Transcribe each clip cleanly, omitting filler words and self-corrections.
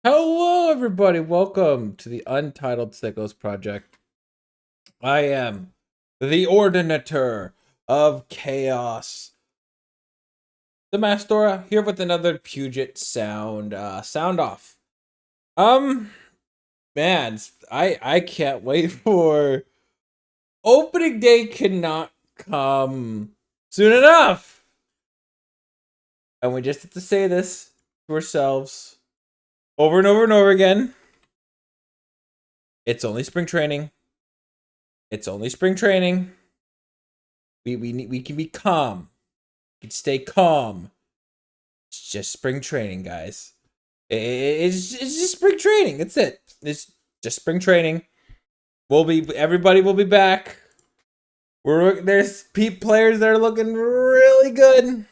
Hello, everybody. Welcome to the Untitled Sickos Project. I am the Ordinator of Chaos, the MaskedAura, here with another Puget sound. Sound off. Um, man, I can't wait for opening day. Cannot come soon enough, and we just have to say this to ourselves over and over and over again. It's only spring training. It's only spring training. We can be calm. We can stay calm. It's just spring training, guys. It's just spring training. That's it. It's just spring training. Everybody will be back. There's players that are looking really good.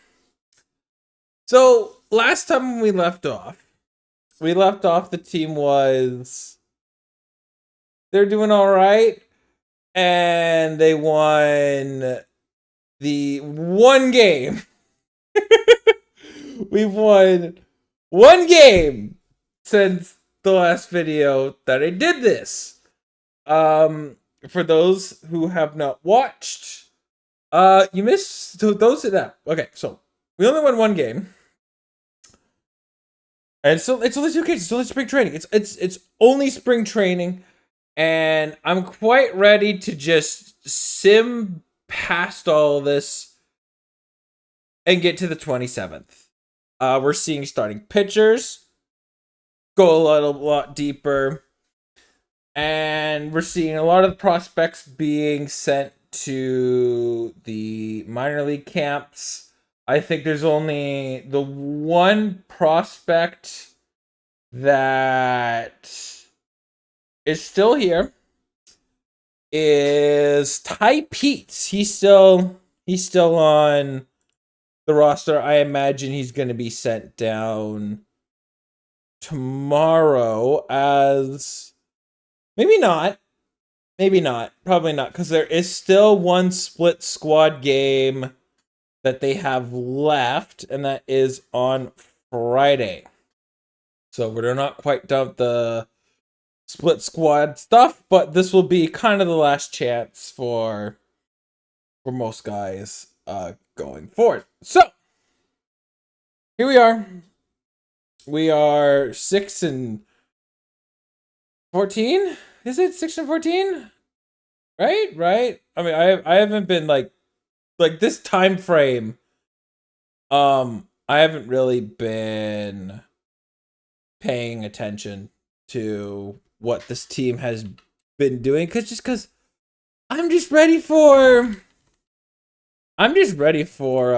So last time we left off, the team was they're doing all right, and they won the one game. We've won one game since the last video that I did this. For those who have not watched, you missed. So those of that. Okay, so we only won one game, and so it's only 2 games. It's only spring training. It's only spring training, and I'm quite ready to just sim past all this and get to the 27th. We're seeing starting pitchers go a lot deeper, and we're seeing a lot of the prospects being sent to the minor league camps. I think there's only the one prospect that is still here is Ty Peets. He's still on the roster. I imagine he's going to be sent down tomorrow as maybe not, probably not, because there is still one split squad game that they have left, and that is on Friday. So we're not quite done with the split squad stuff, but this will be kind of the last chance for most guys going forward. So here we are. We are 6 and 14. Is it 6 and 14? Right. I mean, I haven't been like this time frame. I haven't really been paying attention to what this team has been doing because I'm just ready for I'm just ready for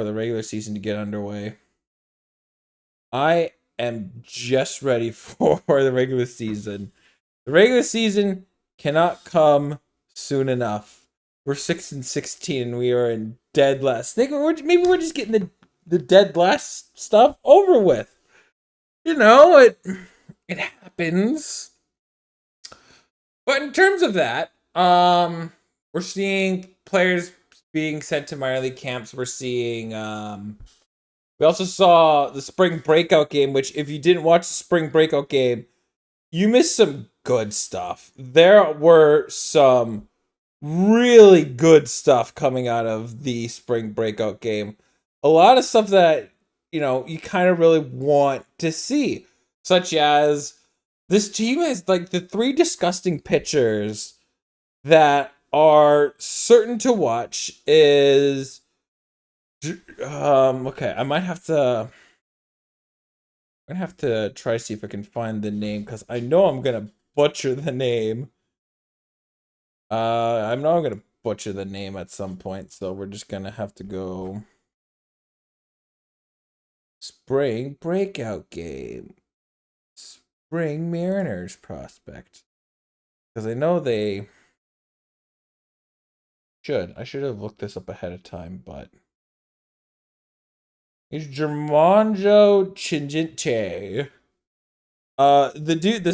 the regular season to get underway. I am just ready for the regular season. The regular season cannot come soon enough. We're 6 and 16. We are in dead last. Maybe we're just getting the dead last stuff over with. You know, it happens. But in terms of that, we're seeing players being sent to minor league camps. We're seeing we also saw the spring breakout game, which if you didn't watch the spring breakout game, you missed some good stuff. There were some really good stuff coming out of the spring breakout game. A lot of stuff that, you kind of really want to see, such as this team has like the 3 disgusting pitchers that are certain to watch is okay, I'm gonna have to try to see if I can find the name, because I know I'm gonna butcher the name. I know I'm gonna butcher the name at some point, so we're just gonna have to go spring breakout game, spring Mariners prospect, because I know they should. I should have looked this up ahead of time, but he's Germanjo Chinjinte. The dude,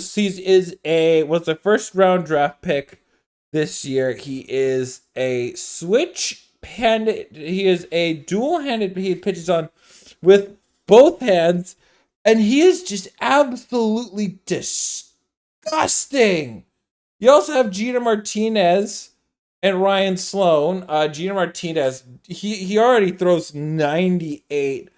was a first round draft pick this year. He is a dual-handed. He pitches on with both hands, and he is just absolutely disgusting. You also have Gina Martinez and Ryan Sloan. Gina Martinez, he already throws 98.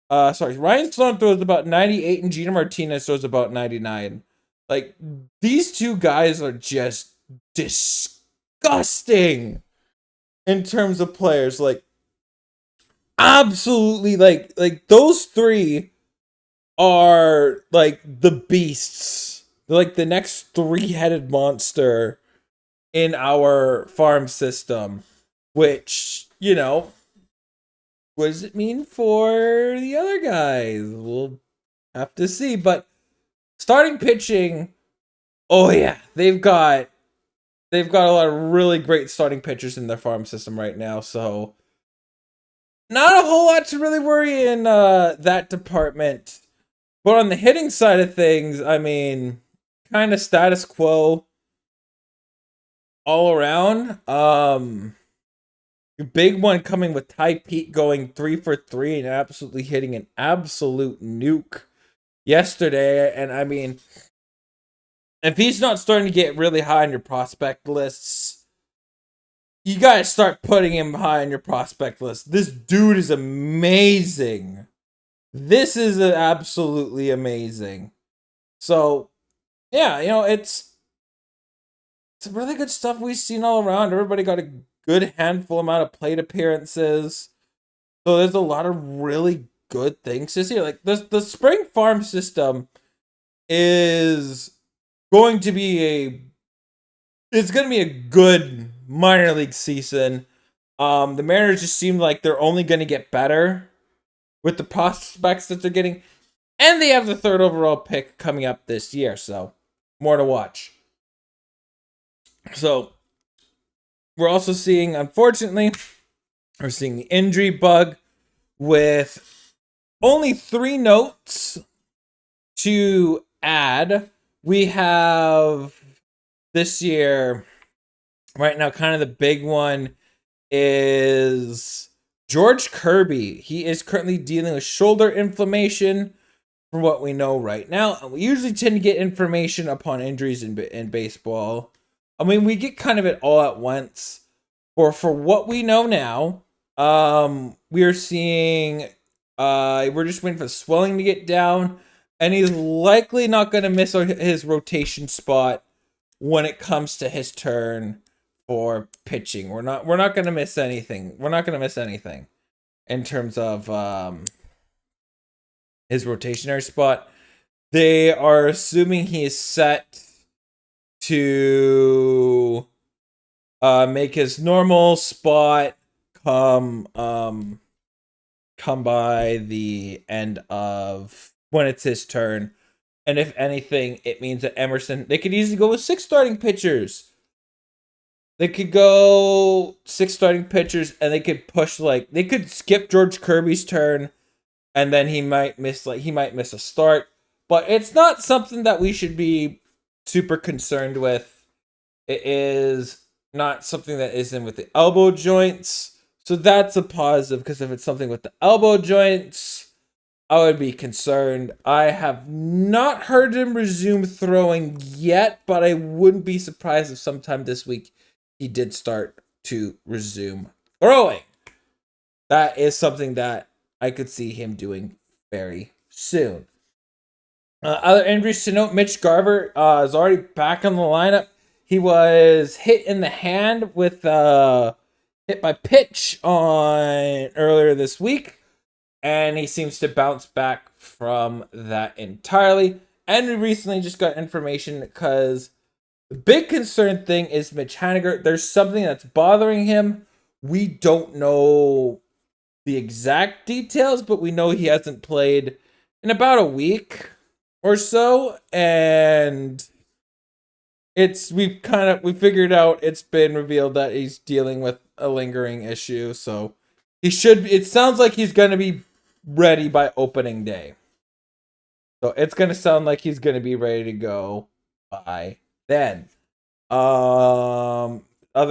Ryan Sloan throws about 98 and Gina Martinez throws about 99. Like, these two guys are just disgusting in terms of players. Like, absolutely, like those three are like the beasts. They're like the next three-headed monster in our farm system, which, you know, what does it mean for the other guys? We'll have to see. But starting pitching, oh yeah, they've got a lot of really great starting pitchers in their farm system right now, so not a whole lot to really worry in that department. But on the hitting side of things, I mean, kind of status quo all around. Big one coming with Ty Pete going 3 for 3 and absolutely hitting an absolute nuke yesterday. And I mean, if he's not starting to get really high on your prospect lists, you gotta start putting him high on your prospect list. This dude is amazing. This is absolutely amazing. So, yeah, you know, it's really good stuff we've seen all around. Everybody got a good handful amount of plate appearances. So there's a lot of really good things to see. Like, the spring farm system is going to be a good minor league season. The Mariners just seem like they're only going to get better with the prospects that they're getting, and they have the 3rd overall pick coming up this year, so more to watch. So we're also seeing, unfortunately, we're seeing the injury bug with only 3 notes to add. We have this year, right now, kind of the big one is George Kirby. He is currently dealing with shoulder inflammation, from what we know right now. And we usually tend to get information upon injuries in baseball. I mean, we get kind of it all at once. Or for what we know now, we are seeing, we're just waiting for the swelling to get down, and he's likely not going to miss his rotation spot when it comes to his turn for pitching. We're not going to miss anything. We're not going to miss anything in terms of his rotationary spot. They are assuming he is set to make his normal spot come by the end of when it's his turn. And if anything, it means that Emerson, they could easily go with 6 starting pitchers. They could go 6 starting pitchers, and they could push, like, they could skip George Kirby's turn, and then he might miss a start. But it's not something that we should be super concerned with. It is not something that isn't with the elbow joints. So that's a positive, because if it's something with the elbow joints, I would be concerned. I have not heard him resume throwing yet, but I wouldn't be surprised if sometime this week he did start to resume throwing. That is something that I could see him doing very soon. Other injuries to note, Mitch Garver is already back in the lineup. He was hit in the hand with hit by pitch on earlier this week, and he seems to bounce back from that entirely. And we recently just got information because the big concern thing is Mitch Haniger. There's something that's bothering him. We don't know the exact details, but we know he hasn't played in about a week or so, and we figured out, it's been revealed that he's dealing with a lingering issue, so it sounds like he's going to be ready by opening day. So it's going to sound like he's going to be ready to go by then. Other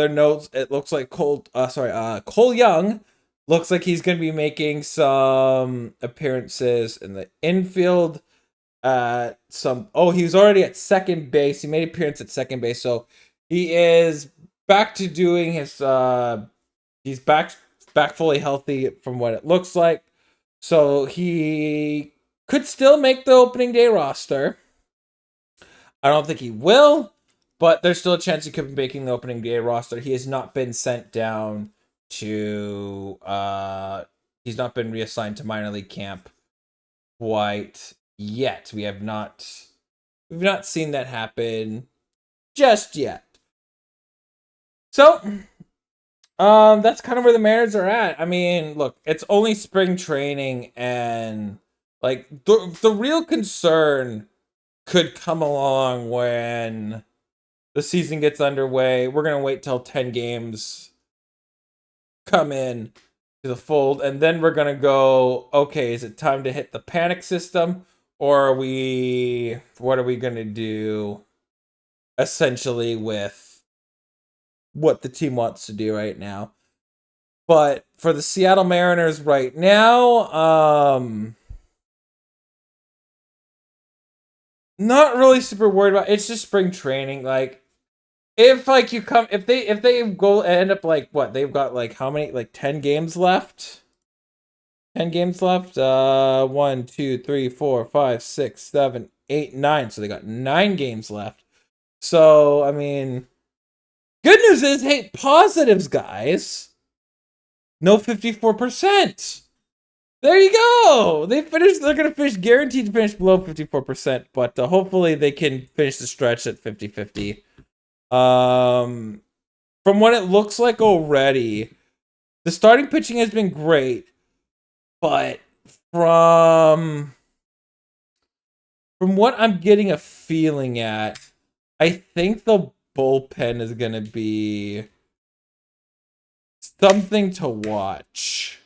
notes, it looks like Cole Young Looks like he's going to be making some appearances in the infield. He was already at second base. He made an appearance at second base, so he is back to doing his. He's back fully healthy from what it looks like. So he could still make the opening day roster. I don't think he will, but there's still a chance he could be making the opening day roster. He has not been sent down to he's not been reassigned to minor league camp quite yet. We've not seen that happen just yet. So that's kind of where the Mariners are at. I mean, look, it's only spring training, and like the real concern could come along when the season gets underway. We're gonna wait till 10 games come in to the fold, and then we're gonna go, okay, is it time to hit the panic system, or what are we gonna do essentially with what the team wants to do right now? But for the Seattle Mariners right now, not really super worried about it. It's just spring training. Like, if they go end up like what, they've got like how many, like 10 games left? 10 games left. 1, 2, 3, 4, 5, 6, 7, 8, 9. So they got 9 games left. So I mean, good news is, hey, positives, guys. No 54%. There you go. They're going to finish, guaranteed to finish below 54%, but hopefully they can finish the stretch at 50-50. From what it looks like already, the starting pitching has been great, but from what I'm getting a feeling at, I think the bullpen is going to be something to watch.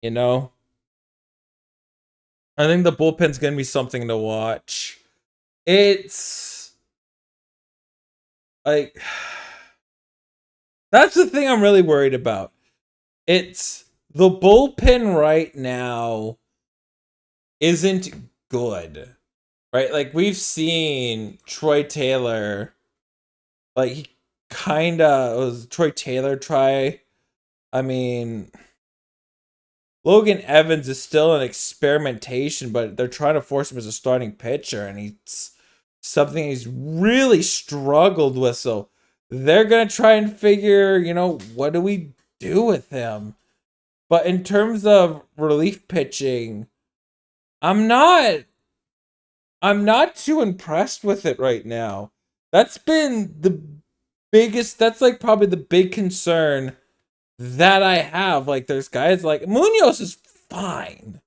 You know? I think the bullpen's going to be something to watch. It's like, that's the thing I'm really worried about. It's the bullpen right now isn't good, right? Like, we've seen Troy Taylor, like, he kind of was Troy Taylor try. I mean, Logan Evans is still an experimentation, but they're trying to force him as a starting pitcher, and he's something he's really struggled with. So they're going to try and figure, what do we do with him? But in terms of relief pitching, I'm not too impressed with it right now. That's been that's like probably the big concern that I have. Like, there's guys like Munoz is fine,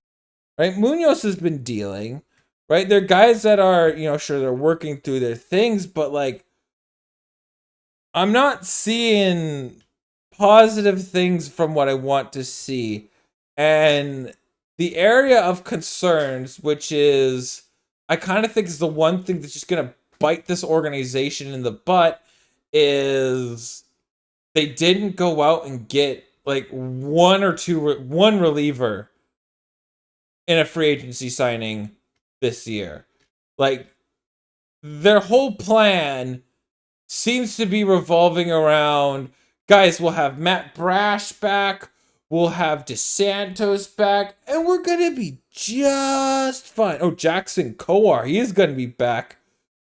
right? Munoz has been dealing, right? There are guys that are, sure, they're working through their things, but like, I'm not seeing positive things from what I want to see. And the area of concerns, which is, I kind of think is the one thing that's just going to bite this organization in the butt, is they didn't go out and get like one reliever in a free agency signing this year. Like, their whole plan seems to be revolving around, guys, we'll have Matt Brash back, we'll have DeSantos back, and we're gonna be just fine. Oh, Jackson Kowar, he is gonna be back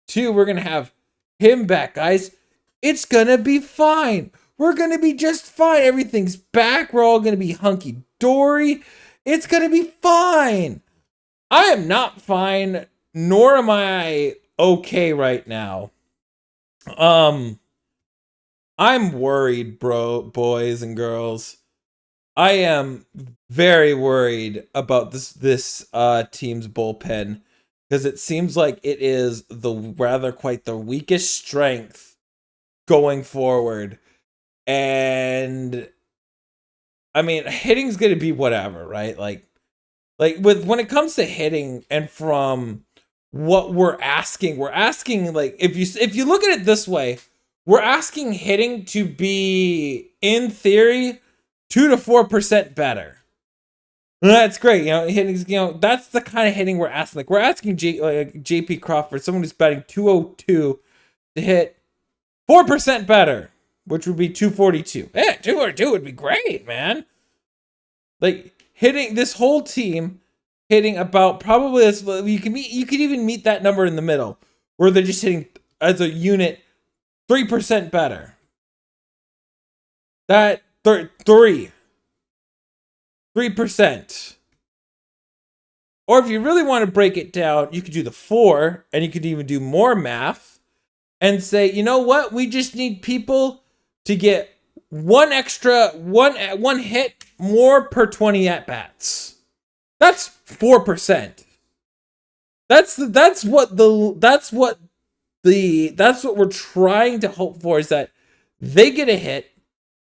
too. We're gonna have him back, guys. It's gonna be fine. We're gonna be just fine. Everything's back. We're all gonna be hunky-dory. It's gonna be fine. I am not fine, nor am I okay right now. I'm worried, boys and girls. I am very worried about this team's bullpen, because it seems like it is quite the weakest strength going forward. And I mean, hitting's gonna be whatever, right? Like when it comes to hitting, and from what we're asking like, if you look at it this way, we're asking hitting to be, in theory, 2 to 4% better. That's great. Hitting, that's the kind of hitting we're asking. Like, we're asking JP Crawford, someone who's batting 202, to hit 4% better, which would be 242. Yeah, 242 would be great, man. Like, hitting this whole team, hitting about probably you could even meet that number in the middle, where they're just hitting as a unit 3% better. That 3%. Or if you really want to break it down, you could do the 4, and you could even do more math and say, you know what? We just need people to get one hit more per 20 at bats. That's 4%. That's what we're trying to hope for, is that they get a hit,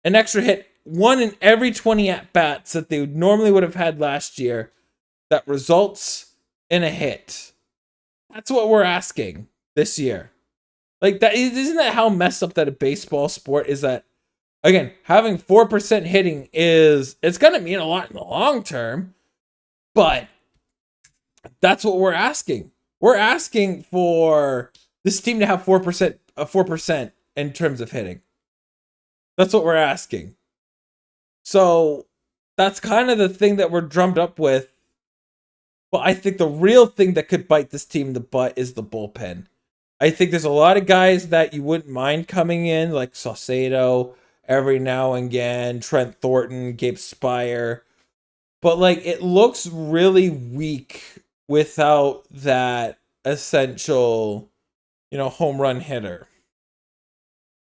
an extra hit, 1 in every 20 at bats that they normally would have had last year, that results in a hit. That's what we're asking this year. Like, that isn't that how messed up that a baseball sport is? That, again, having 4% hitting it's gonna mean a lot in the long term, but that's what we're asking. We're asking for this team to have 4% in terms of hitting. That's what we're asking. So that's kind of the thing that we're drummed up with. But I think the real thing that could bite this team in the butt is the bullpen. I think there's a lot of guys that you wouldn't mind coming in, like Saucedo every now and again, Trent Thornton, Gabe Spire. But, like, it looks really weak without that essential, home run hitter.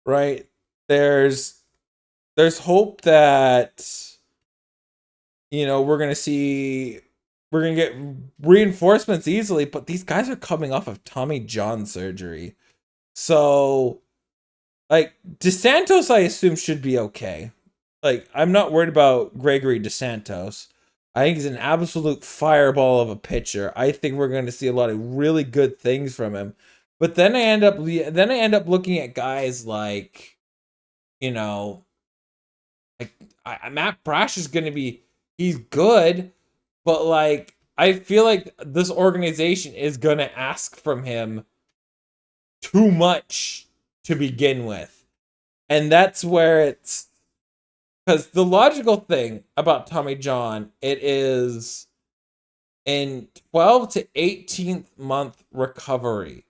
Right? There's hope that, we're going to get reinforcements easily, but these guys are coming off of Tommy John surgery. So, like, DeSantos, I assume, should be okay. Like, I'm not worried about Gregory DeSantos. I think he's an absolute fireball of a pitcher. I think we're going to see a lot of really good things from him. But then I end up looking at guys like, Matt Brash is going to be, he's good, but, like, I feel like this organization is going to ask from him too much to begin with. And that's where it's, because the logical thing about Tommy John, it is in 12 to 18th month recovery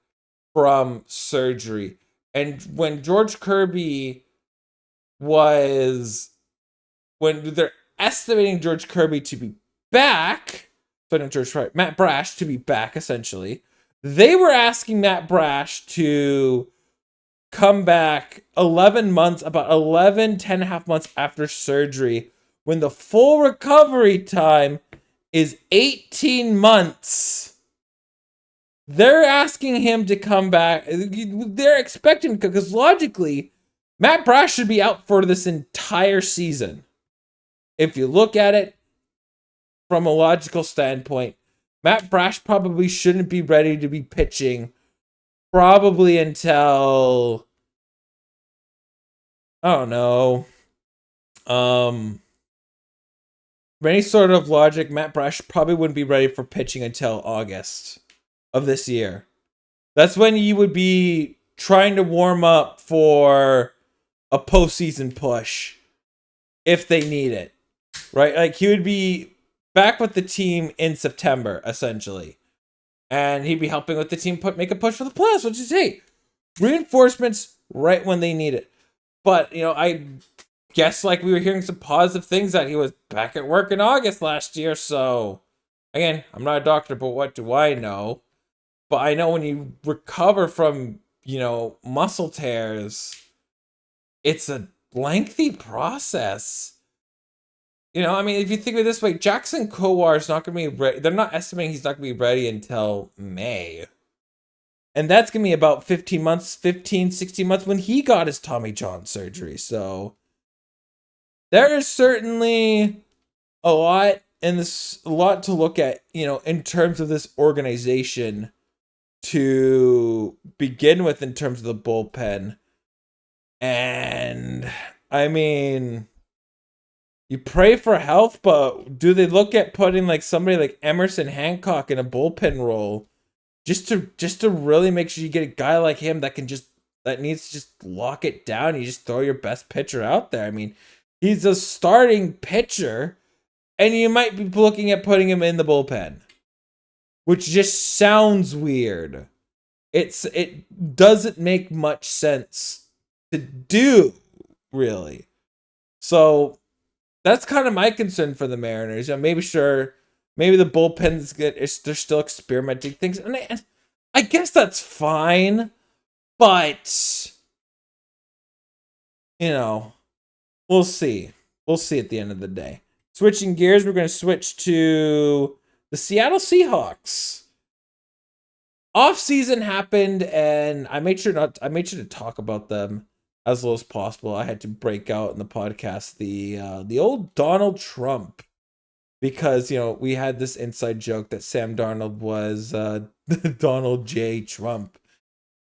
from surgery. And when they're estimating George Kirby to be back, Matt Brash to be back, essentially, they were asking Matt Brash to come back 11 months, about 10.5 months after surgery, when the full recovery time is 18 months. They're asking him to come back. They're expecting, because logically, Matt Brash should be out for this entire season. If you look at it from a logical standpoint, Matt Brash probably shouldn't be ready to be pitching probably until, I don't know, for any sort of logic, Matt Brash probably wouldn't be ready for pitching until August of this year. That's when you would be trying to warm up for a postseason push if they need it, right? Like, he would be back with the team in September, essentially. And he'd be helping with the team make a push for the playoffs, which is, hey, reinforcements right when they need it. But, I guess, like, we were hearing some positive things that he was back at work in August last year. So, again, I'm not a doctor, but what do I know? But I know when you recover from, muscle tears, it's a lengthy process. If you think of it this way, Jackson Kowar is not going to be ready. They're not estimating he's not going to be ready until May. And that's going to be about 16 months when he got his Tommy John surgery. So there is certainly a lot to look at, in terms of this organization to begin with, in terms of the bullpen. And you pray for health, but do they look at putting like somebody like Emerson Hancock in a bullpen role just to really make sure you get a guy like him that needs to just lock it down. You just throw your best pitcher out there. I mean, he's a starting pitcher, and you might be looking at putting him in the bullpen, which just sounds weird. It doesn't make much sense to do, really. So that's kind of my concern for the Mariners. Maybe the bullpen's good. They're still experimenting things, and I guess that's fine. But we'll see. We'll see at the end of the day. Switching gears, we're going to switch to the Seattle Seahawks. Off-season happened, and I made sure to talk about them as low as possible. I had to break out in the podcast the old Donald Trump, because we had this inside joke that Sam Darnold was Donald J. Trump,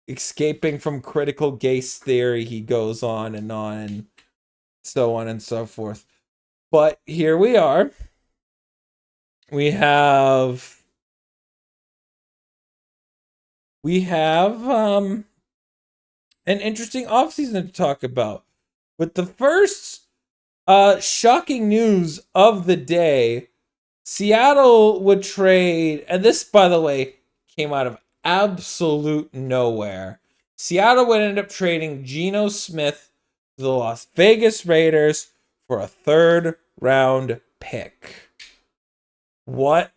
escaping from critical gaze theory. He goes on, and so on and so forth. But here we are. We have an interesting offseason to talk about. With the first shocking news of the day, Seattle would trade, and this, by the way, came out of absolute nowhere. Seattle would end up trading Geno Smith to the Las Vegas Raiders for a 3rd round pick. What?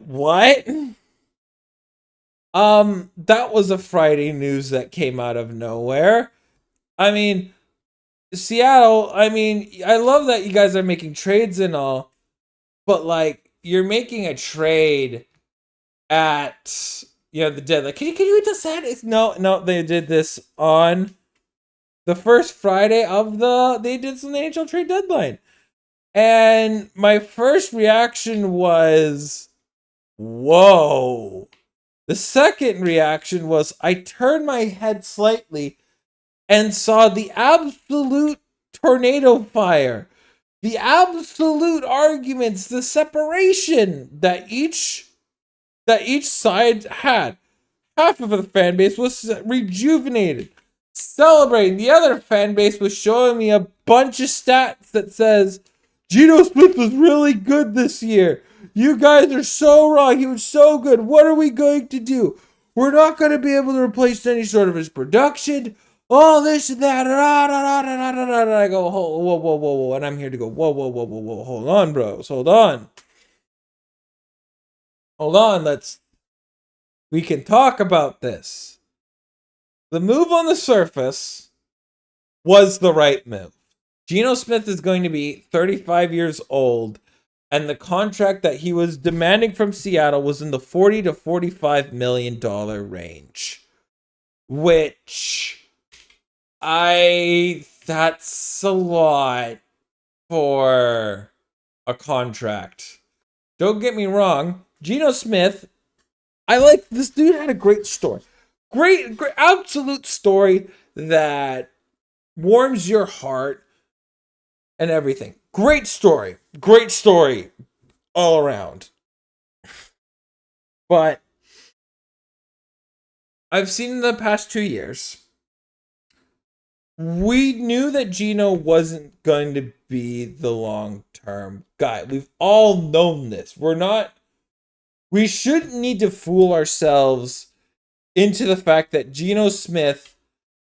That was a Friday news that came out of nowhere. I mean, Seattle, I love that you guys are making trades and all, but like, you're making a trade at the deadline. Can you read the sentence? No, they did this on the first Friday of they did some NHL trade deadline. And my first reaction was, whoa. The second reaction was, I turned my head slightly and saw the absolute tornado fire, the absolute arguments, the separation that each side had. Half of the fan base was rejuvenated, celebrating. The other fan base was showing me a bunch of stats that says Geno Smith was really good this year. You guys are so wrong. He was so good. What are we going to do? We're not going to be able to replace any sort of his production. Oh, this and that. And I go, whoa. And I'm here to go, whoa. Hold on, bros. Hold on. We can talk about this. The move on the surface was the right move. Geno Smith is going to be 35 years old, and the contract that he was demanding from Seattle was in the $40 to $45 million range, which that's a lot for a contract. Don't get me wrong, Geno Smith, I like this dude, had a great story. Great, absolute story that warms your heart and everything. Great story all around. But I've seen in the past 2 years, we knew that Geno wasn't going to be the long-term guy. We've all known this. We shouldn't need to fool ourselves into the fact that Geno Smith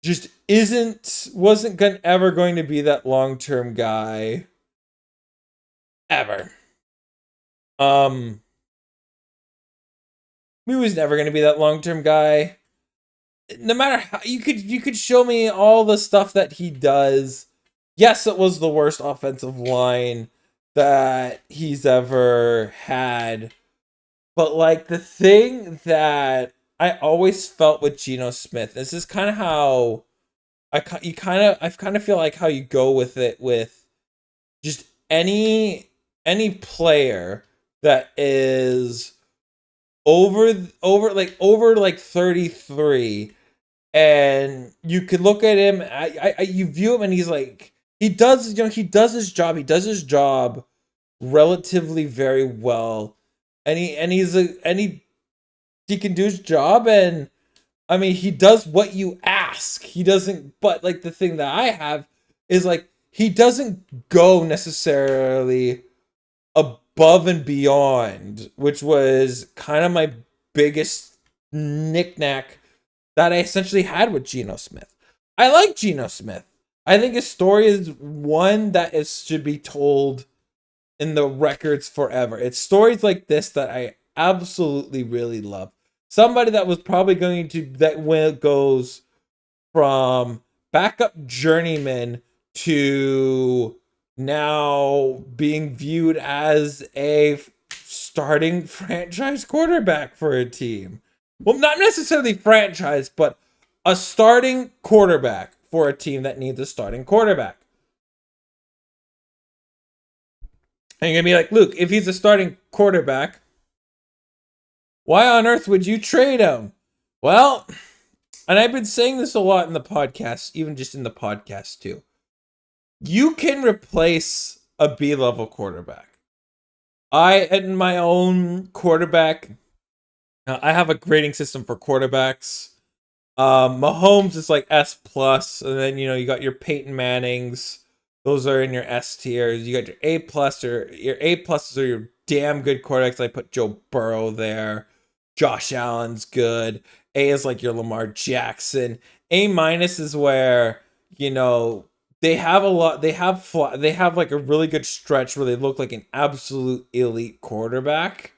just wasn't ever going to be that long-term guy ever. He was never going to be that long-term guy. No matter how you could show me all the stuff that he does. Yes, it was the worst offensive line that he's ever had. But like, the thing that I always felt with Geno Smith, this is kind of how I kind of feel like how you go with it with just any player that is over 33, and you could look at him, you view him, and he's like, he does his job relatively very well, and he can do his job, and I mean he does what you ask. He doesn't, but like the thing that I have is like he doesn't go necessarily above and beyond, which was kind of my biggest knickknack that I essentially had with Geno Smith. I like Geno Smith. I think his story is one that should be told in the records forever. It's stories like this that I absolutely really love. Somebody that was probably going to that when it goes from backup journeyman to now being viewed as a starting franchise quarterback for a team. Well, not necessarily franchise, but a starting quarterback for a team that needs a starting quarterback. And you're going to be like, Luke, if he's a starting quarterback, why on earth would you trade him? Well, and I've been saying this a lot in the podcast, even just in the podcast too. You can replace a B-level quarterback. In my own quarterback, I have a grading system for quarterbacks. Mahomes is like S plus, and then you got your Peyton Mannings. Those are in your S tiers. You got your A plus, or your A pluses are your damn good quarterbacks. I put Joe Burrow there. Josh Allen's good. A is like your Lamar Jackson. A minus is where they have a lot. They have like a really good stretch where they look like an absolute elite quarterback.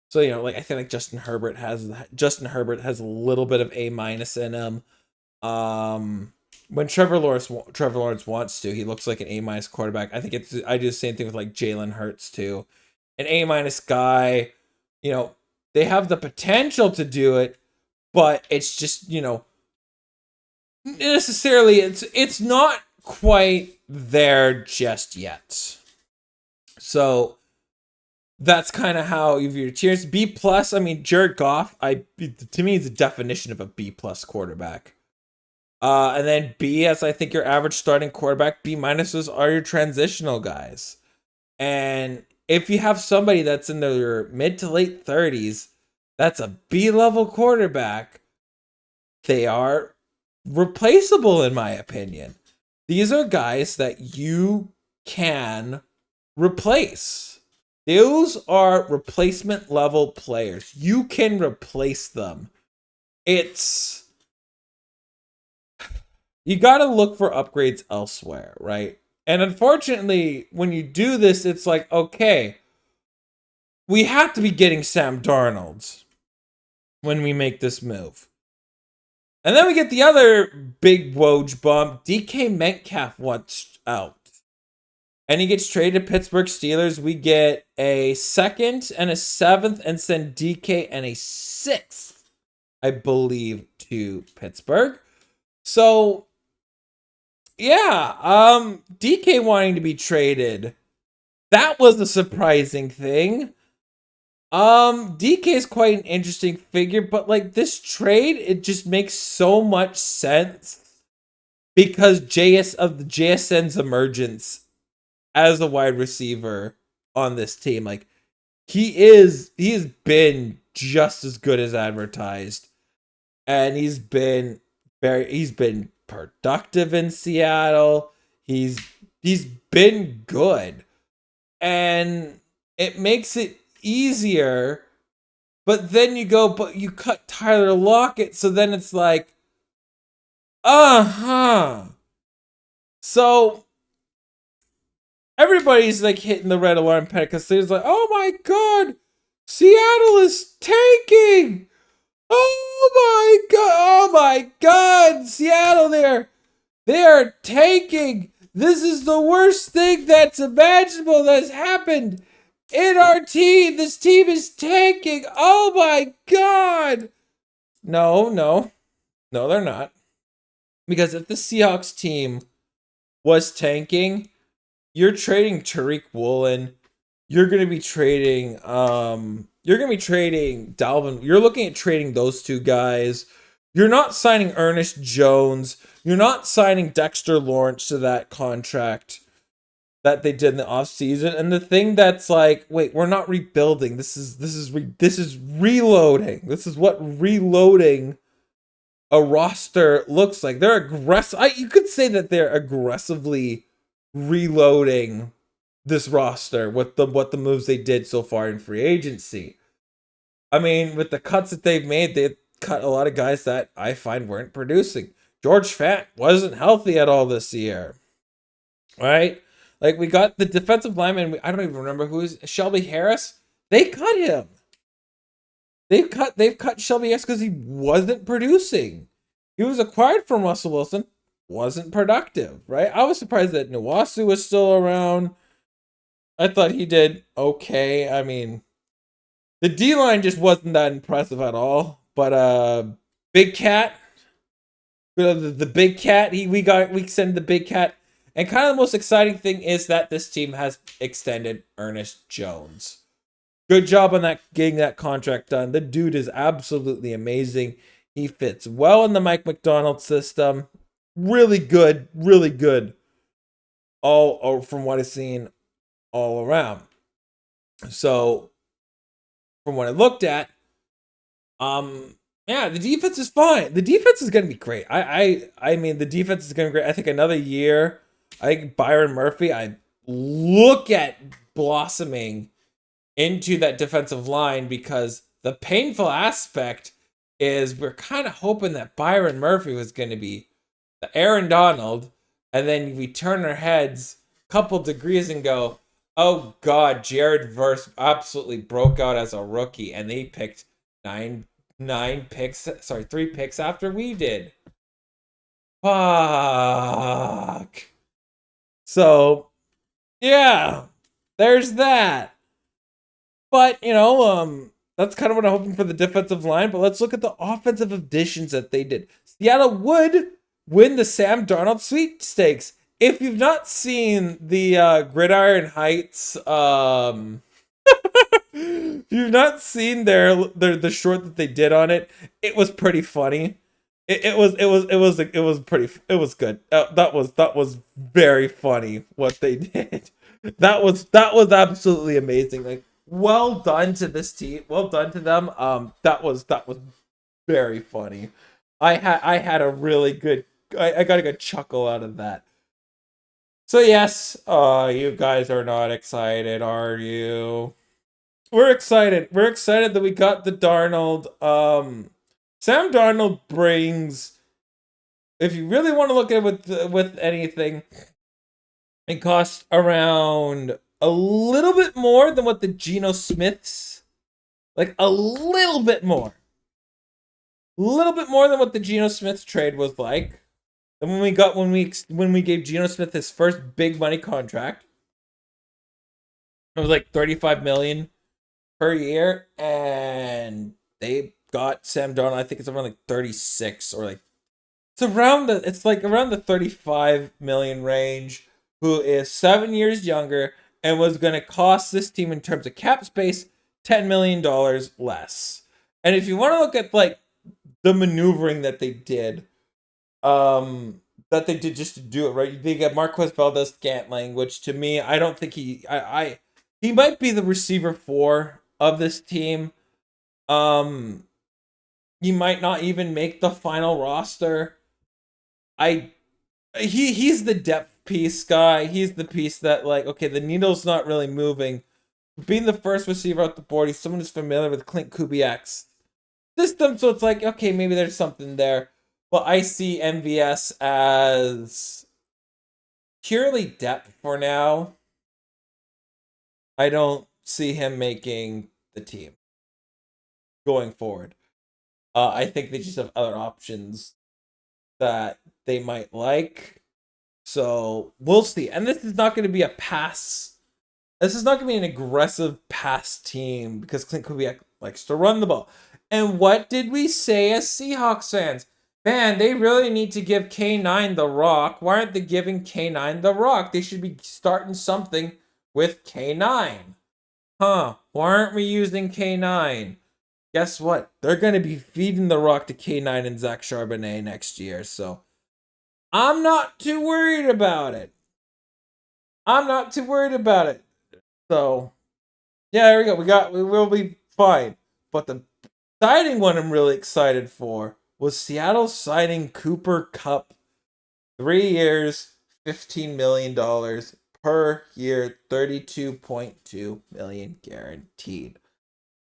So like I feel like Justin Herbert has a little bit of A minus in him. When Trevor Lawrence wants to, he looks like an A minus quarterback. I do the same thing with like Jalen Hurts too. An A minus guy, they have the potential to do it, but it's just necessarily it's not quite there just yet. So that's kind of how you view your tiers. B plus, I mean, Jared Goff, to me, is the definition of a B plus quarterback. And then B, as I think your average starting quarterback. B minuses are your transitional guys. And if you have somebody that's in their mid to late 30s, that's a B level quarterback, they are replaceable in my opinion. These are guys that you can replace. Those are replacement level players. You can replace them. You got to look for upgrades elsewhere, right? And unfortunately, when you do this, it's like, okay, we have to be getting Sam Darnold when we make this move. And then we get the other big Woj bump. DK Metcalf wants out. And he gets traded to Pittsburgh Steelers. We get a 2nd and a 7th and send DK and a 6th, I believe, to Pittsburgh. So yeah, DK wanting to be traded. That was a surprising thing. DK is quite an interesting figure, but like this trade, it just makes so much sense because of the JSN's emergence as a wide receiver on this team. Like he has been just as good as advertised, and he's been productive in Seattle. He's been good, and it makes it easier. But then you cut Tyler Lockett, so then it's like, so everybody's like hitting the red alarm pad because they're like, oh my god, Seattle is tanking. Oh my god, Seattle, they are tanking. This is the worst thing that's imaginable that's happened in our team. This team is tanking. Oh my god. No, they're not. Because if the Seahawks team was tanking, you're trading Tariq Woolen. You're going to be trading Dalvin. You're looking at trading those two guys. You're not signing Ernest Jones. You're not signing Dexter Lawrence to that contract that they did in the offseason. And the thing that's like, wait, we're not rebuilding. This is reloading. This is what reloading a roster looks like. They're aggressive. You could say that they're aggressively reloading this roster with what the moves they did so far in free agency. I mean, with the cuts that they've made, they cut a lot of guys that I find weren't producing. George Fant wasn't healthy at all this year, right? Like, we got the defensive lineman. I don't even remember who's Shelby Harris. They cut him. They've cut Shelby Harris because he wasn't producing. He was acquired from Russell Wilson, wasn't productive, right? I was surprised that Nwasu was still around. I thought he did okay. I mean, the D-line just wasn't that impressive at all. But Big Cat, the Big Cat, we sent the Big Cat. And kind of the most exciting thing is that this team has extended Ernest Jones. Good job on that, getting that contract done. The dude is absolutely amazing. He fits well in the Mike McDonald system. Really good, really good. All from what I've seen all around. So from what I looked at, yeah, the defense is fine. The defense is gonna be great. I mean, the defense is gonna be great. I think another year. I think Byron Murphy, I look at blossoming into that defensive line, because the painful aspect is we're kind of hoping that Byron Murphy was going to be the Aaron Donald, and then we turn our heads a couple degrees and go, oh God, Jared Verse absolutely broke out as a rookie, and they picked 3 picks after we did. Fuck. So, yeah, there's that. But, that's kind of what I'm hoping for the defensive line. But let's look at the offensive additions that they did. Seattle would win the Sam Darnold sweepstakes. If you've not seen the Gridiron Heights, if you've not seen the short that they did on it, it was pretty funny. It was good. That was very funny what they did. That was absolutely amazing. Like, well done to this team. Well done to them. That was very funny. I had a really good. I got a good chuckle out of that. So yes, you guys are not excited, are you? We're excited. We're excited that we got the Darnold. Sam Darnold brings, if you really want to look at it with anything, it costs around a little bit more than what the Geno Smiths, like a little bit more than what the Geno Smith trade was like. And when we gave Geno Smith his first big money contract, it was like $35 million per year, and they got Sam Darnold. I think it's around like 36, or like around the 35 million range, who is 7 years younger and was going to cost this team in terms of cap space $10 million less. And if you want to look at like the maneuvering that they did, just to do it right, they got Marquez Valdez-Scantling, which to me, I don't think he might be the receiver 4 of this team. He might not even make the final roster. He's the depth piece guy. He's the piece that, like, okay, the needle's not really moving. Being the first receiver out the board, he's someone who's familiar with Clint Kubiak's system, so it's like, okay, maybe there's something there. But I see MVS as purely depth for now. I don't see him making the team going forward. I think they just have other options that they might like. So we'll see. And this is not going to be a pass. This is not going to be an aggressive pass team, because Clint Kubiak likes to run the ball. And what did we say as Seahawks fans? Man, they really need to give K9 the rock. Why aren't they giving K9 the rock? They should be starting something with K9. Huh, why aren't we using K9? Guess what? They're going to be feeding the rock to K9 and Zach Charbonnet next year. So I'm not too worried about it. I'm not too worried about it. So, yeah, there we go. We will be fine. But the signing one I'm really excited for was Seattle signing Cooper Kupp. 3 years, $15 million per year, 32.2 million guaranteed.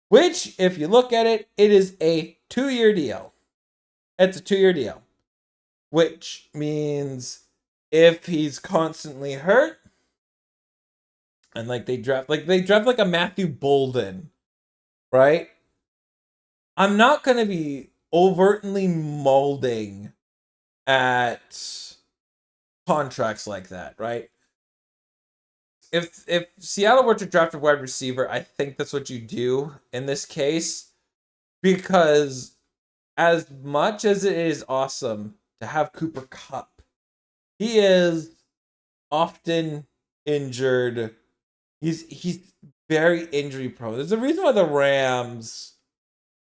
Which, if you look at it, it is a 2-year deal. It's a 2-year deal. Which means if he's constantly hurt, and they draft like a Matthew Bolden, right? I'm not gonna be overtly molding at contracts like that, right? If Seattle were to draft a wide receiver, I think that's what you do in this case, because as much as it is awesome to have Cooper Kupp, he is often injured. He's very injury prone. There's a reason why the Rams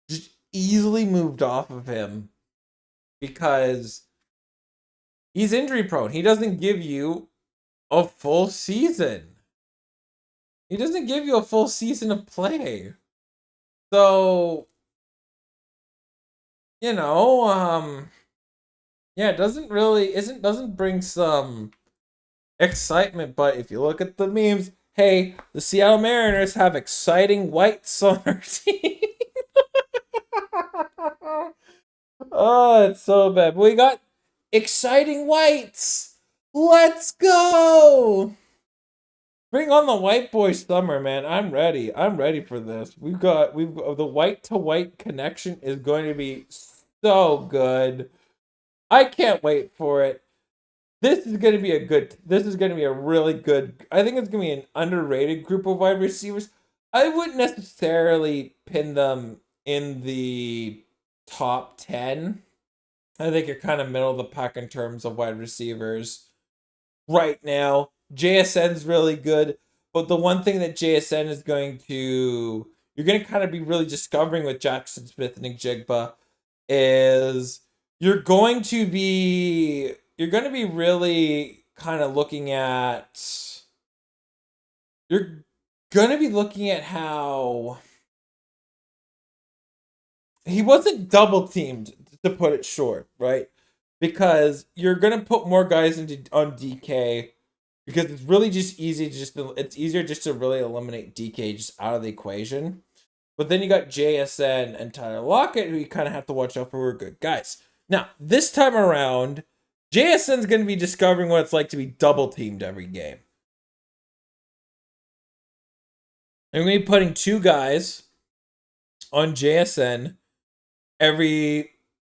just easily moved off of him, because he's injury prone. He doesn't give you a full season. He doesn't give you a full season of play. So, yeah, it doesn't bring some excitement, but if you look at the memes, hey, the Seattle Mariners have exciting whites on our team. Oh, it's so bad. But we got exciting whites. Let's go. Bring on the white boy summer, man. I'm ready. I'm ready for this. We've got the white to white connection is going to be so good. I can't wait for it. This is going to be a really good, I think it's going to be an underrated group of wide receivers. I wouldn't necessarily pin them in the top 10. I think you're kind of middle of the pack in terms of wide receivers right now. JSN's really good, but the one thing that JSN is you're going to kind of be really discovering with Jackson Smith and Njigba is you're going to be really kind of you're going to be looking at how he wasn't double teamed, to put it short, right? Because you're going to put more guys on DK, because it's really just it's easier just to really eliminate DK just out of the equation. But then you got JSN and Tyler Lockett, who you kind of have to watch out for, who are good guys. Now, this time around, JSN's going to be discovering what it's like to be double teamed every game. I'm going to be putting 2 guys on JSN every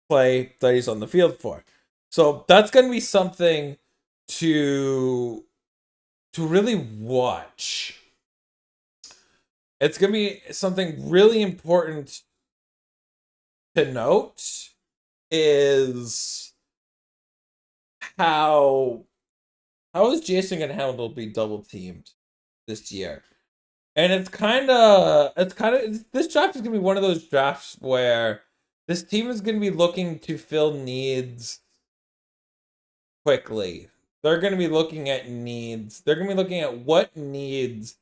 play that he's on the field for. So that's going to be something to really watch. It's going to be something really important to note is how is Jason going to handle being double teamed this year? And this draft is going to be one of those drafts where this team is going to be looking to fill needs quickly. They're going to be looking at needs. They're going to be looking at what needs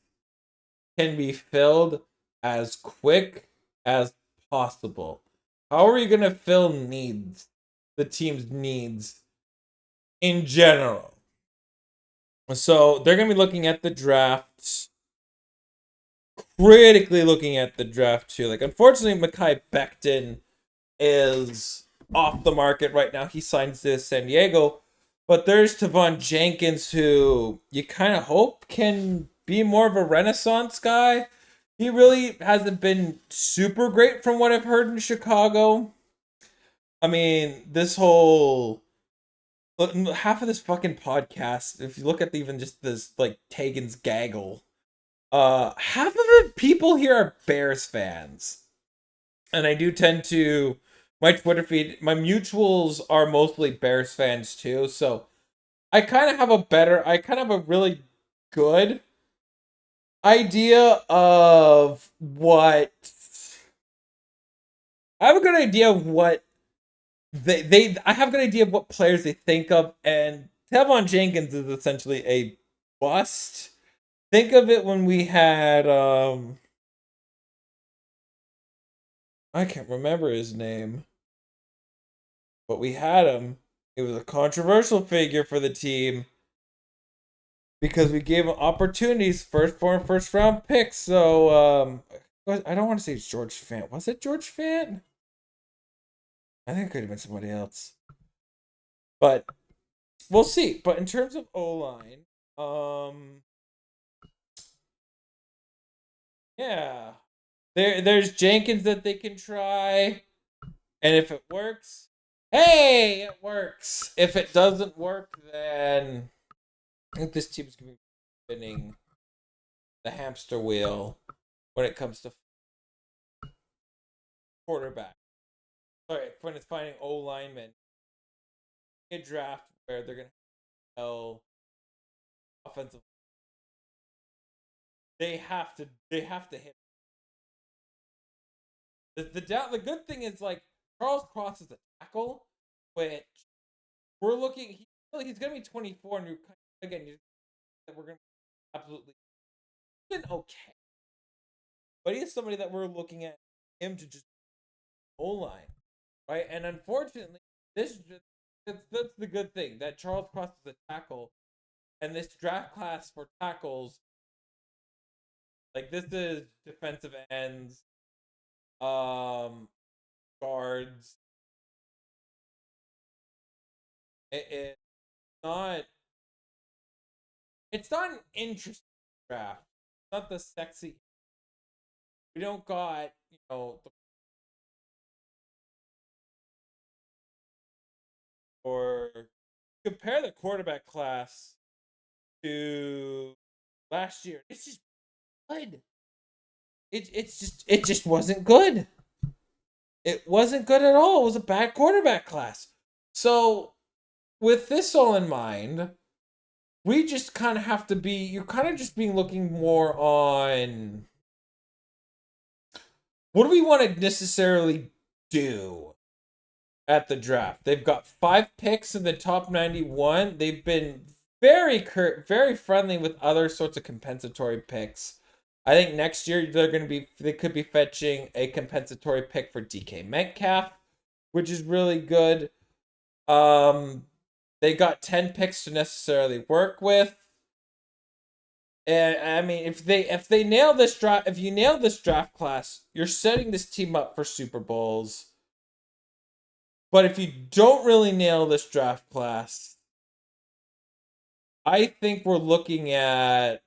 can be filled as quick as possible. How are you going to fill needs? The team's needs in general. So they're going to be looking at the drafts, critically looking at the draft too. Like, unfortunately, Mekhi Becton is off the market right now. He signs to San Diego. But there's Tavon Jenkins, who you kind of hope can be more of a renaissance guy. He really hasn't been super great from what I've heard in Chicago. I mean, half of this fucking podcast, if you look at even just this, like, Taegan's gaggle, half of the people here are Bears fans. And I do tend to, my Twitter feed, my mutuals are mostly Bears fans too, so I kind of have a really good idea of what I have a good idea of what I have a good idea of what players they think of, and Tavon Jenkins is essentially a bust. Think of it when we had I can't remember his name, but we had him. It was a controversial figure for the team because we gave him opportunities, first round picks. So I don't want to say it's George Fant. Was it George Fant? I think it could have been somebody else. But we'll see. But in terms of O-line, yeah. There's Jenkins that they can try. And if it works, hey, it works. If it doesn't work, then I think this team's going to be spinning the hamster wheel when it comes to quarterback. Sorry, when it's finding O linemen. A draft where they're going to tell offensive. They have to hit. The good thing is like Charles Cross is a tackle, which we're looking. He's going to be 24, and again, we're going to absolutely been okay. But he is somebody that we're looking at him to just O-line, right? And unfortunately, that's the good thing that Charles Cross is a tackle, and this draft class for tackles, like this is defensive ends, guards. It's not. It's not an interesting draft. It's not the sexy. We don't got or compare the quarterback class to last year. It's just good. It just wasn't good. It wasn't good at all. It was a bad quarterback class. So with this all in mind, we just kind of have to be. You're kind of just being looking more on what do we want to necessarily do at the draft. They've got 5 picks in the top 91. They've been very friendly with other sorts of compensatory picks. I think next year they could be fetching a compensatory pick for DK Metcalf, which is really good. They got 10 picks to necessarily work with. And I mean, if they nail this draft, if you nail this draft class, you're setting this team up for Super Bowls. But if you don't really nail this draft class, I think we're looking at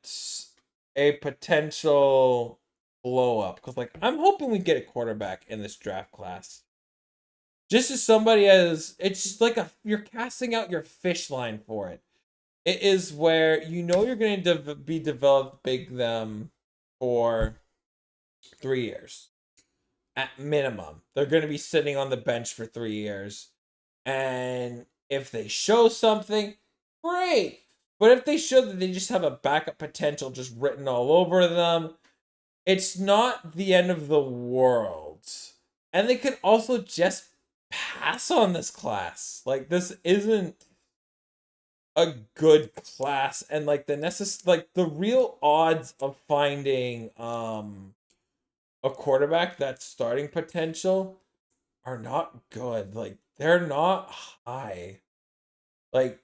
a potential blow up. Because, like, I'm hoping we get a quarterback in this draft class. Just as somebody as it's just like you're casting out your fish line for it. It is where you're going to be developing them for 3 years at minimum. They're going to be sitting on the bench for 3 years. And if they show something, great. But if they show that they just have a backup potential just written all over them, it's not the end of the world. And they could also just pass on this class. Like, this isn't a good class, and like the real odds of finding a quarterback that's starting potential are not good. Like, they're not high. Like,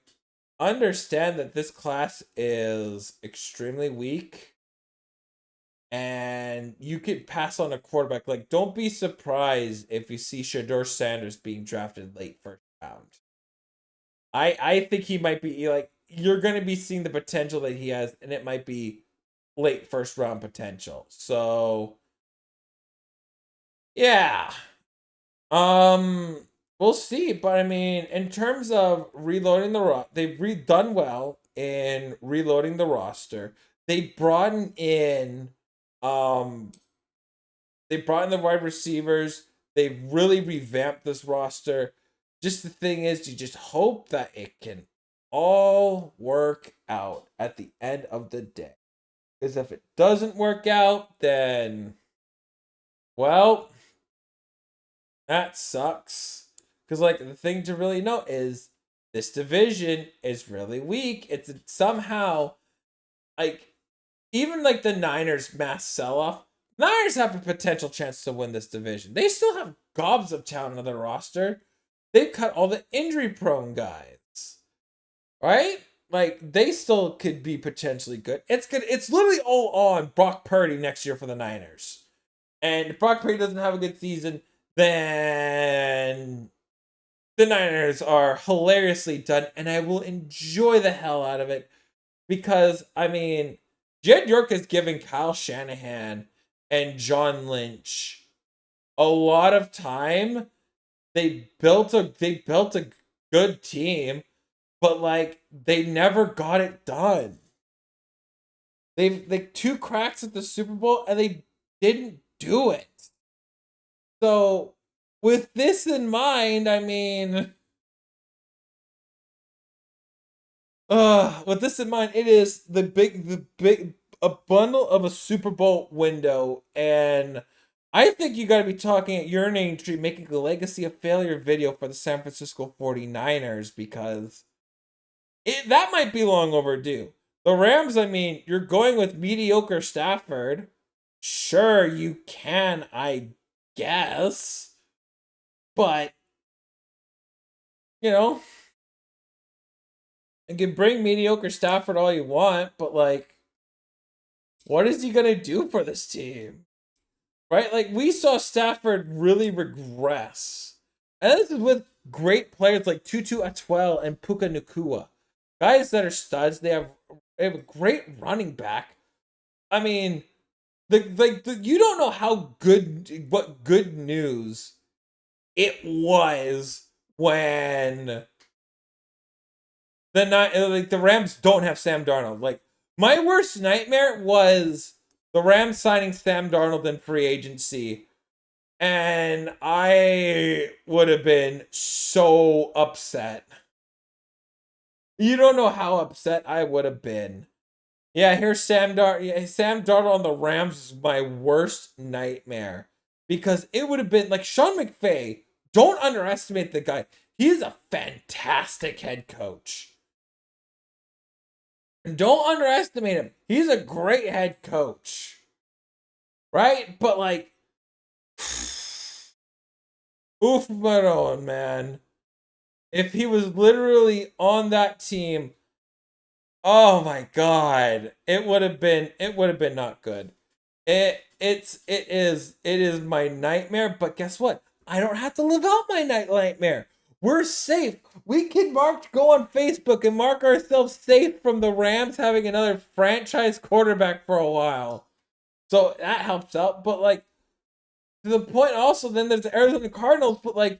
understand that this class is extremely weak, and you could pass on a quarterback. Like, don't be surprised if you see Shedeur Sanders being drafted late first round. I think he might be like, you're going to be seeing the potential that he has, and it might be late first round potential. So yeah. We'll see, but I mean, in terms of reloading they've done well in reloading the roster. They brought in um they brought in the wide receivers. They've really revamped this roster. Just the thing is, you just hope that it can all work out at the end of the day. Because if it doesn't work out, then, well, that sucks. Because, like, the thing to really note is this division is really weak. It's somehow like even like the Niners mass sell off, Niners have a potential chance to win this division. They still have gobs of talent on their roster. They've cut all the injury prone guys, right? Like they still could be potentially good. It's good. It's literally all on Brock Purdy next year for the Niners. And if Brock Purdy doesn't have a good season, then the Niners are hilariously done, and I will enjoy the hell out of it because I mean, Jed York is giving Kyle Shanahan and John Lynch a lot of time. They built a good team, but like they never got it done. They've like 2 cracks at the Super Bowl and they didn't do it. So with this in mind, I mean, with this in mind, it is the big a bundle of a Super Bowl window, and I think you got to be talking at urinating tree, making a legacy of failure video for the San Francisco 49ers because that might be long overdue. The Rams, I mean, you're going with mediocre Stafford. Sure, you can, I guess, but you know, you can bring mediocre Stafford all you want, but like, what is he gonna do for this team? Right? Like we saw Stafford really regress. And this is with great players like Tutu Atwell and Puka Nakua. Guys that are studs. They have a great running back. I mean, you don't know what good news it was when the Rams don't have Sam Darnold. Like my worst nightmare was the Rams signing Sam Darnold in free agency, and I would have been so upset. You don't know how upset I would have been. Yeah, here's Sam Darnold on the Rams is my worst nightmare because it would have been like Sean McVay. Don't underestimate the guy. He's a fantastic head coach. Don't underestimate him. He's a great head coach. Right? But like oof Maroon, man. If he was literally on that team, oh my god. It would have been not good. It is my nightmare, but guess what? I don't have to live out my nightmare. We're safe. We can go on Facebook and mark ourselves safe from the Rams having another franchise quarterback for a while. So that helps out. But like to the point also, then there's the Arizona Cardinals, but like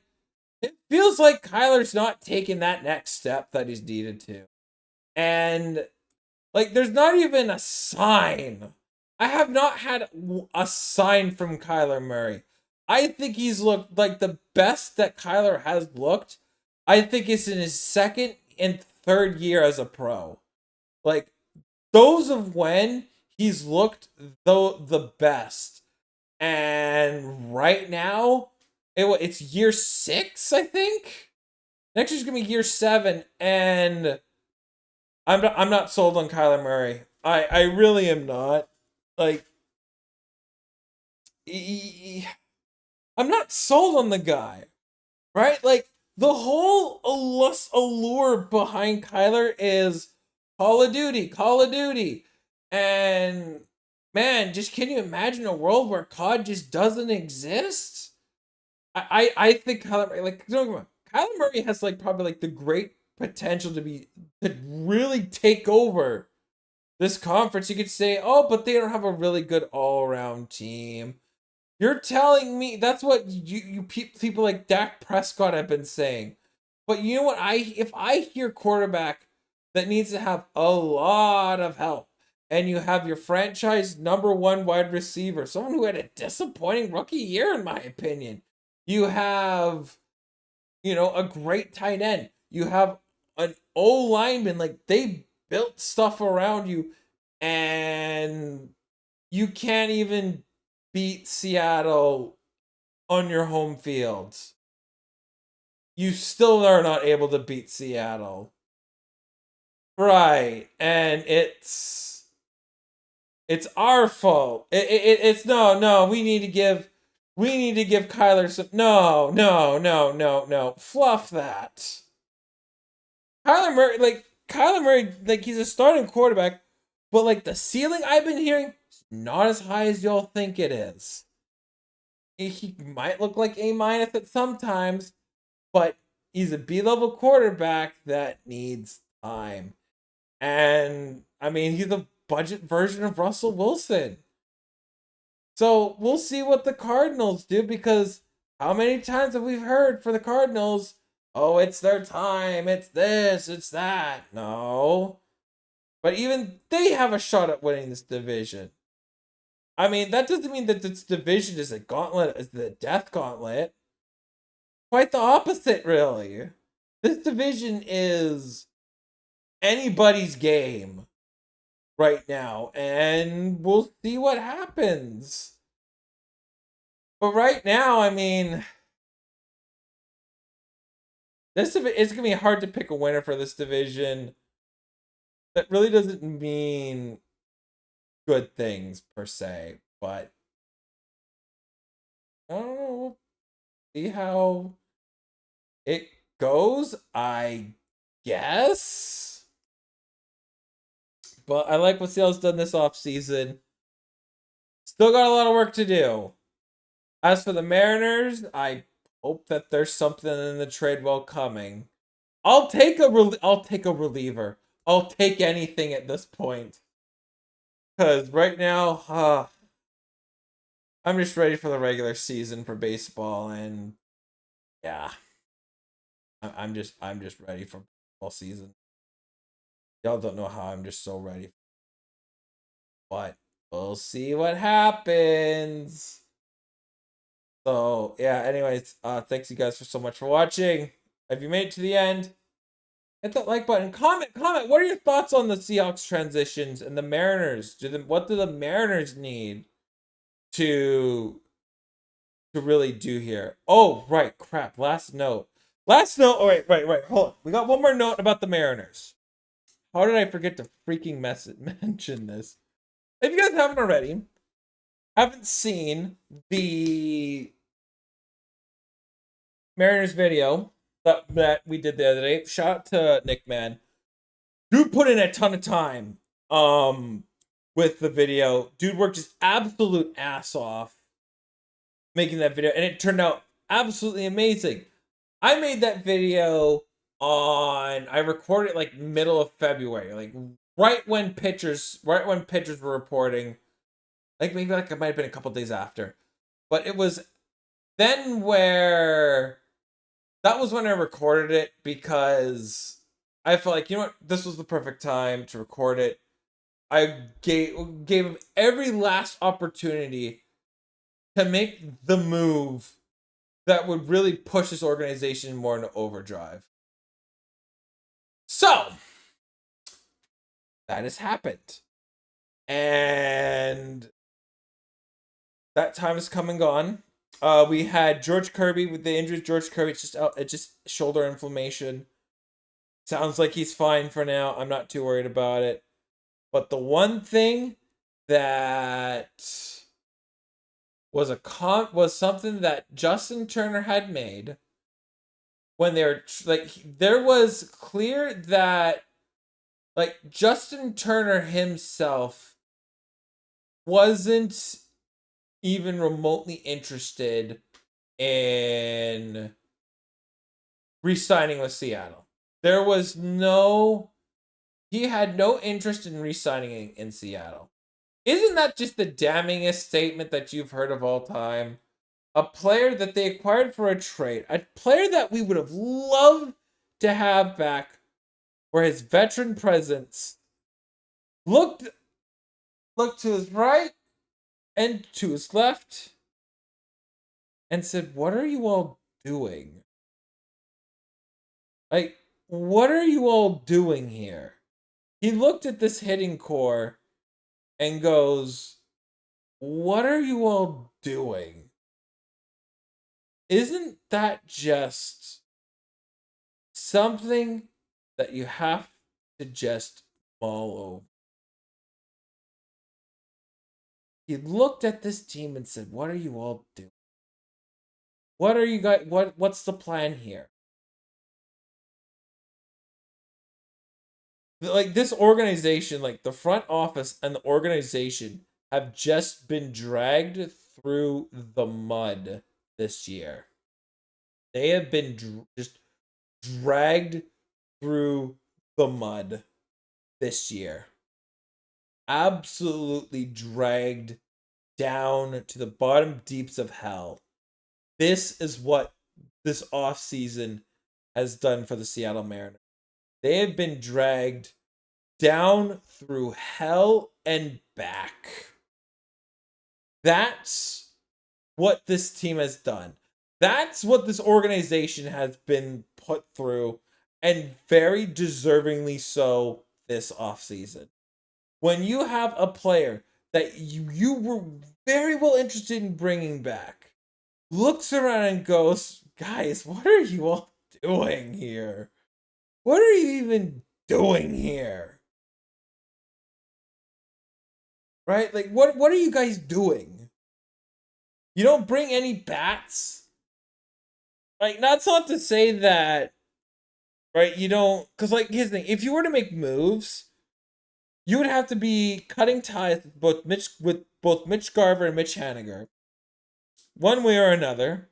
it feels like Kyler's not taking that next step that he's needed to. And like there's not even a sign. I have not had a sign from Kyler Murray. I think he's looked like the best that Kyler has looked. I think it's in his second and third year as a pro. Like those of when he's looked the best. And right now, it's year 6, I think. Next year's gonna be year 7, and I'm not sold on Kyler Murray. I really am not. Like, I'm not sold on the guy, right? Like the whole allure behind Kyler is Call of Duty, and man, just can you imagine a world where COD just doesn't exist? I think don't get me wrong, Kyler Murray has like probably like the great potential to really take over this conference. You could say, oh, but they don't have a really good all around team. You're telling me that's what people like Dak Prescott have been saying. But you know what? If I hear quarterback that needs to have a lot of help, and you have your franchise number 1 wide receiver, someone who had a disappointing rookie year, in my opinion. You have, a great tight end. You have an O lineman. Like they built stuff around you, and you can't even beat Seattle on your home field. You still are not able to beat Seattle. Right. And it's It's our fault. It's no. We need to give Kyler some. No. Fluff that. Kyler Murray, like he's a starting quarterback, but like the ceiling I've been hearing is not as high as y'all think it is. He might look like A minus at sometimes, but he's a B-level quarterback that needs time. And I mean, he's a budget version of Russell Wilson. So we'll see what the Cardinals do, because how many times have we heard for the Cardinals, oh, it's their time, it's this, it's that. No. But even they have a shot at winning this division. I mean, that doesn't mean that this division is a gauntlet, is the death gauntlet. Quite the opposite, really. This division is anybody's game right now, and we'll see what happens. But right now, I mean, it's gonna be hard to pick a winner for this division. That really doesn't mean good things per se, but I don't know. We'll see how it goes, I guess. But I like what Seattle's done this offseason. Still got a lot of work to do. As for the Mariners, I hope that there's something in the trade well coming. I'll take a reliever. I'll take anything at this point. Because right now, I'm just ready for the regular season for baseball, and yeah, I'm just ready for baseball season. Y'all don't know how I'm just so ready, but we'll see what happens. So yeah, anyways, thanks you guys for so much for watching. If you made it to the end, hit that like button. Comment. What are your thoughts on the Seahawks transitions and the Mariners? What do the Mariners need to really do here? Oh, right, crap. Last note. Oh, wait. Hold on. We got one more note about the Mariners. How did I forget to freaking mention this? If you guys haven't already, haven't seen the Mariners video that we did the other day, shout out to Nickman. Dude put in a ton of time with the video. Dude worked his absolute ass off making that video, and it turned out absolutely amazing. I made that video I recorded like middle of February, like right when pitchers were reporting. Like maybe like it might have been a couple days after. But it was then where that was when I recorded it, because I felt like, you know what, this was the perfect time to record it. I gave him every last opportunity to make the move that would really push this organization more into overdrive. So that has happened, and that time has come and gone. We had George Kirby with the injuries. George Kirby, it's just shoulder inflammation. Sounds like he's fine for now. I'm not too worried about it. But the one thing that was something that Justin Turner had made when they were like, there was clear that like Justin Turner himself wasn't even remotely interested in re-signing with Seattle. He had no interest in re-signing in Seattle. Isn't that just the damningest statement that you've heard of all time? A player that they acquired for a trade, a player that we would have loved to have back for his veteran presence, looked to his right and to his left and said, "What are you all doing? Like, what are you all doing here?" He looked at this hitting core and goes, "What are you all doing?" Isn't that just something that you have to just mull over? he looked at this team and said, "What are you all doing? What are you guys? What's the plan here?" Like this organization, like the front office and the organization, have just been dragged through the mud this year. They have been just dragged through the mud this year. Absolutely dragged down to the bottom deeps of hell. This is what this offseason has done for the Seattle Mariners. They have been dragged down through hell and back. That's what this team has done. That's what this organization has been put through, and very deservingly so this offseason. When you have a player that you were very well interested in bringing back, looks around and goes, "Guys, what are you all doing here? What are you even doing here?" Right? Like, what are you guys doing? You don't bring any bats? Like, that's not to say that, right, you don't, because, like, here's the thing. If you were to make moves, you would have to be cutting ties with both Mitch Garver and Mitch Haniger, one way or another.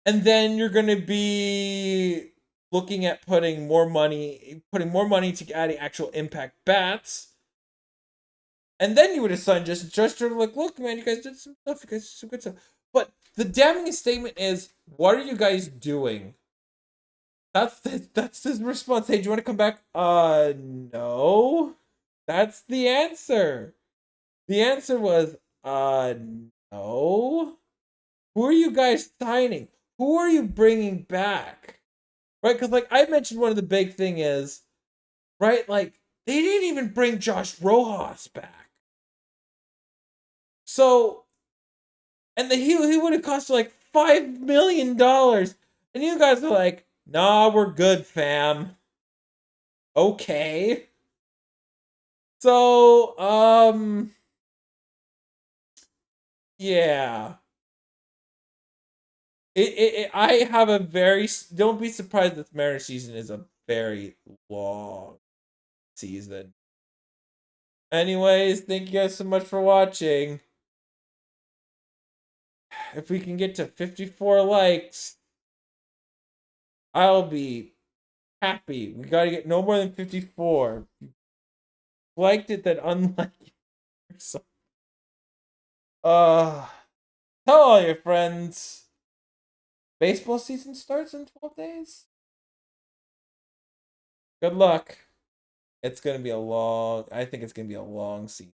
And then you're going to be looking at putting more money to adding actual impact bats. And then you would assign just sort of like, "Look, man, you guys did some stuff. You guys did some good stuff." But the damning statement is, "What are you guys doing?" That's his response. "Hey, do you want to come back?" No. That's the answer. The answer was, no. Who are you guys signing? Who are you bringing back? Right? Because, like, I mentioned, one of the big thing is, right, like, they didn't even bring Josh Rojas back. So, and he would have cost like $5 million. And you guys are like, "Nah, we're good, fam." Okay. So, yeah. I have a very, don't be surprised that the Mariners season is a very long season. Anyways, thank you guys so much for watching. If we can get to 54 likes, I'll be happy. We gotta get no more than 54. Liked it, then unliked it. So, tell all your friends. Baseball season starts in 12 days. Good luck. I think it's gonna be a long season.